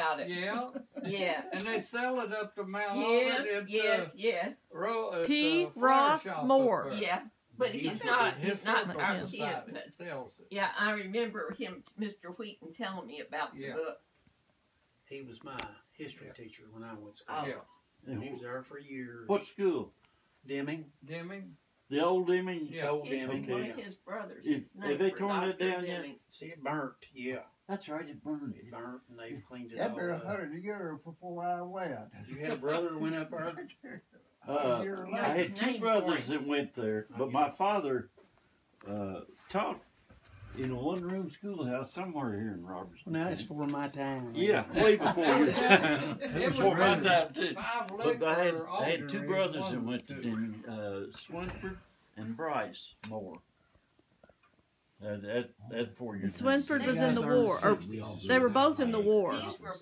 about it. Yeah. Yeah. And they sell it up to Mount Yes, Olivet. yes. T. Ross Moore. Yeah. But he's not our kid. But Sells it. yeah, I remember him, Mr. Wheaton, telling me about the book. He was my history teacher when I went to school. Oh. Yeah. And he was there for years. What school? Deming. Deming? The old Deming? Yeah. Old He's Deming. one yeah. of his brothers. Have they torn that down yet? See, it burnt. Yeah. That's right, it burned. It burnt, and they've cleaned it That'd all be up. 100 years before I went. You had a brother that went up there? I had two brothers that went there, but my father taught in a one-room schoolhouse somewhere here in Robertson. Now that's before my time. Yeah, way before your time. Before my time too. But But I had two brothers that went to Deming, Swinford and Bryce Moore. That's 4 years. Swinford was in the war, or they were both in the war. These were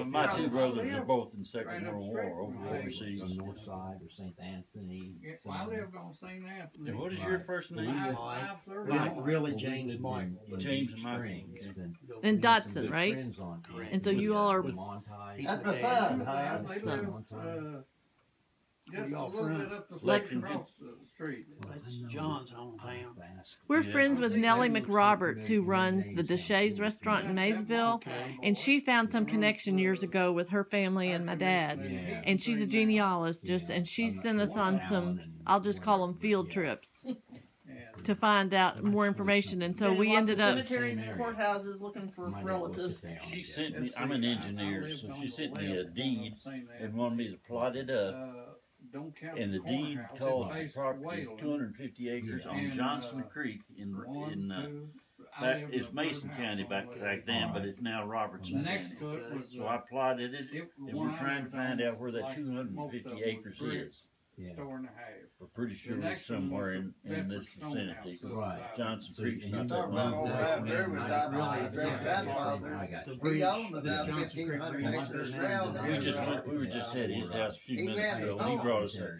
My two brothers were both in the Second World War overseas. On North Side or St. Anthony. Yeah, I lived on St. Anthony. And what is your first name? Really, James Michael. James and Michael. And Dotson, right? And so you all are. He's That's my my dad. son, They Son. live, just a y'all little from? bit up the Lexington. across the street. That's John's hometown. We're Yeah. friends with Nellie McRoberts, who runs the Deshays restaurant in Maysville. And she found some connection years ago with her family and my dad's. And she's a genealogist, and she sent us on some, I'll just call them field trips, to find out more information. And so we ended up cemeteries and courthouses looking for relatives. She sent me, I'm an engineer, so she sent me a deed and wanted me to plot it up. And the deed calls the property 250 acres on Johnson Creek it's Mason County back then, but it's now Robertson Next County. to it was, So I plotted it, and we're trying to find out where that 250 acres is. store and a half. We're pretty sure The it's next one somewhere was in the this Bedford Stone vicinity. House, Right. Johnson So Creek's you not talk that about long. old Rap River, The he owned bridge, about Johnson Creek 1,500 Bridge, acres there's around no- there. We were just at his house a few He minutes had ago, it and he all. brought us there.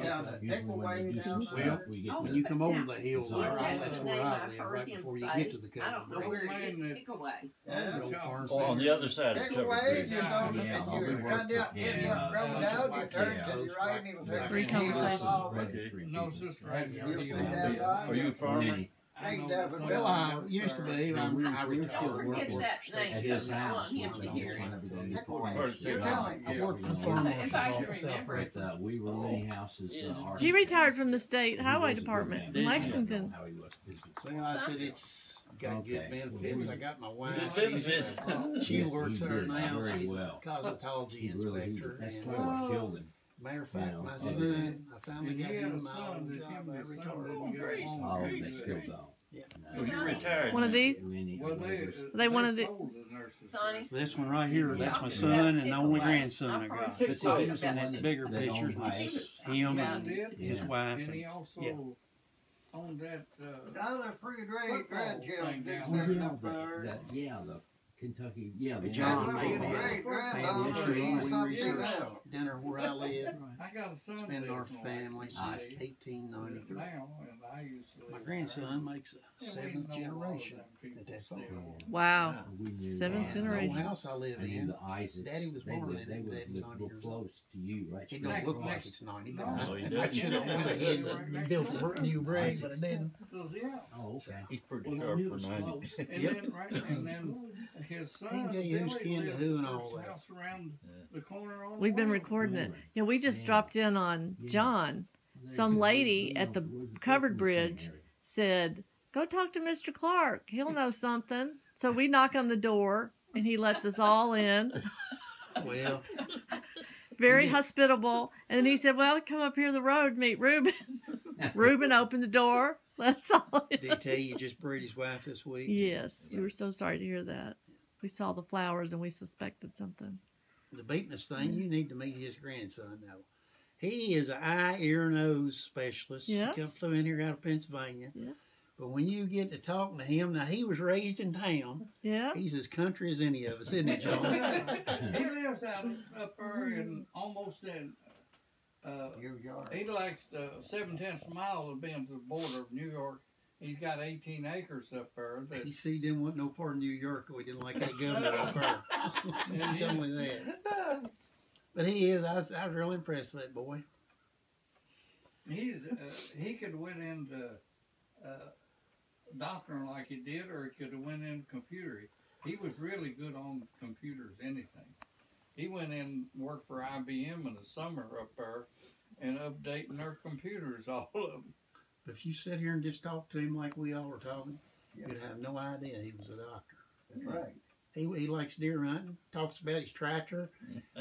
Down the Nickel Way down Well, when you come over the hill there, That's that's the where name I I've live, heard right him before you say. get to the I don't know county. where Man, it is. Away. Yeah. Old farm Oh, on the other side of Nickel Covered Way, Bridge. you don't, Yeah, and you we run worked down, with in him, the road down, you turn yeah. to the right, and it'll take Three you conversations. Okay. No, sister, right You here. just You been know, down by? Are you a farmer? I know Well, some- Well, I used to be, I Don't retired. forget that name, At because his I house, want him to hear it. You're telling I me. worked for the If farm I marshal's can office out remember there. it. We were renting houses. He retired from the state highway department in Yeah. Lexington. Well, I said it's got good Okay. benefits. I got my wife. Good benefits. She Yes, works he there did now. very She's a well. cosmetology inspector. That's and, what killed him. matter of fact, You know, my son, I finally And got he had him a my son own that job. him and I his son retired. didn't get along Oh, too they good. still don't. So you retired. One of now. these? Well, They wanted it- sold the nurses. Sonny? This one right here, that's my son and the only grandson I got. But see, And then the bigger pictures was him and his Yeah. wife. And he And also owned that, Now they're pretty great Football grandchildren, thing big down second Yeah, up there. the Kentucky, yeah. the John Great made it. granddaughter, Family tree, she's we something researched else. dinner where I live. I got a son. It's been that our lives in family Lexington since today. 1893. Now, and I used to live My there. grandson makes a Yeah, we seventh know a lot of generation them people at that still. farm. Wow. Seventh Seventh And the generation. old house I live And then in, the Isaacs. Daddy was born in it, They that would 90 look years close to you, right? it straight don't look across. like it's 90. No, he I doesn't. should have went ahead and built a new brick, but I didn't. Yeah. Oh, okay. He's pretty Well, I sharp knew it for was 90. close. And Yep. then, right, and then his son, He can tell you who's Billy, kin to lived who and first all that. house around the corner on We've been the recording it. Really? Yeah, we just Yeah. dropped in on John. Some lady at the covered bridge said, "Go talk to Mr. Clark. He'll know something." So we knock on the door, and he lets us all in. Well, Very hospitable. And then he said, "Well, come up here the road, meet Ruben." Ruben opened the door. Let us all in. did he tell you just buried his wife this week? Yes, we were so sorry to hear that. We saw the flowers and we suspected something. The beatinest thing, you need to meet his grandson, though. He is an eye, ear, nose specialist. Yeah. He flew in here out of Pennsylvania. Yeah. But when you get to talking to him, now he was raised in town. Yeah. He's as country as any of us, isn't he, John? He lives out up there in almost in. Your yard. He likes the 7/10 mile of being to the border of New York he's got 18 acres up there. That He said he didn't want no part of New York, or he didn't like that governor up there. He told me that. But he is. I was really impressed with that boy. he could went into doctoring like he did, or he could have went into computer. He was really good on computers, anything. He went in and worked for IBM in the summer up there and updating their computers, all of them. But if you sit here and just talk to him like we all were talking, you'd have no idea he was a doctor. That's right. He likes deer hunting, talks about his tractor,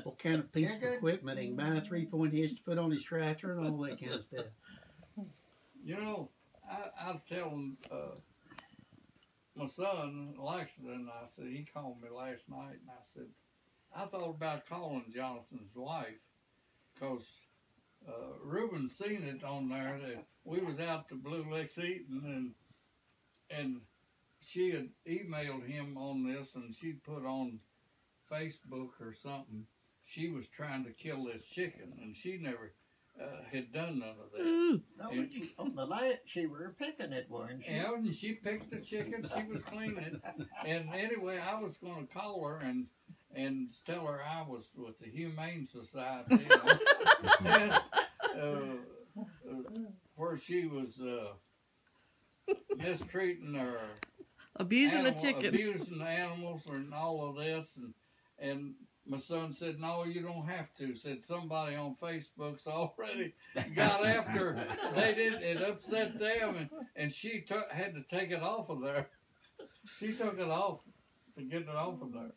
what kind of piece of equipment he can buy, a 3-point hitch to put on his tractor, and all that kind of stuff. You know, I was telling my son, Langston, I said, he called me last night, and I said, I thought about calling Jonathan's wife, because Ruben seen it on there that we was out to Blue Licks eating, and she had emailed him on this, and she put on Facebook or something, she was trying to kill this chicken, and she never had done none of that. No, but she, on the light, she were picking it, wasn't she? Yeah, and she picked the chicken, she was cleaning it, and anyway, I was going to call her and tell her I was with the Humane Society, and, where she was mistreating her, Abusing the chicken. abusing the animals, and all of this, and my son said, "No, you don't have to." Said somebody on Facebook's already got after her. They did. It upset them, and she had to take it off of there. She took it off to get it off of there.